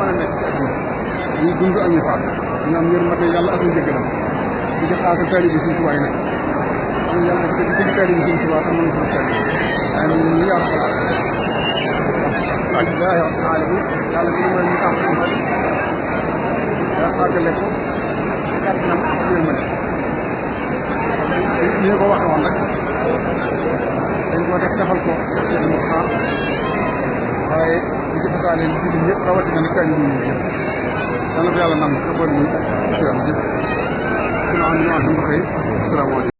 mën a nekk ci àdduna ñuy dund ak ñu faatu ñu am yërmande yàlla ak njëggalam di ci xaasal taalibe Sëriñ Tuubaa yi nag am yàlla def dëgg dëgg taalibe Sëriñ Tuubaa te mënu suñu taalibe amiin yaa rabbal aalamiin alhamdulillaahi rabbil aalamiin yàlla bi mooy ñu tax ko fal yaa àggale ko kàttanam ak yërmande ni ko waxe woon rek dañ ko def defal ko Cheikh Sidi Mokhtar waaye di ci fasaale jullit ñëpp rawatina nag taalibe yi ñëpp yàlla ko yàlla nam ko bon ñu ci am ñëpp ku ñu am ñu am xëy asalaamaaleykum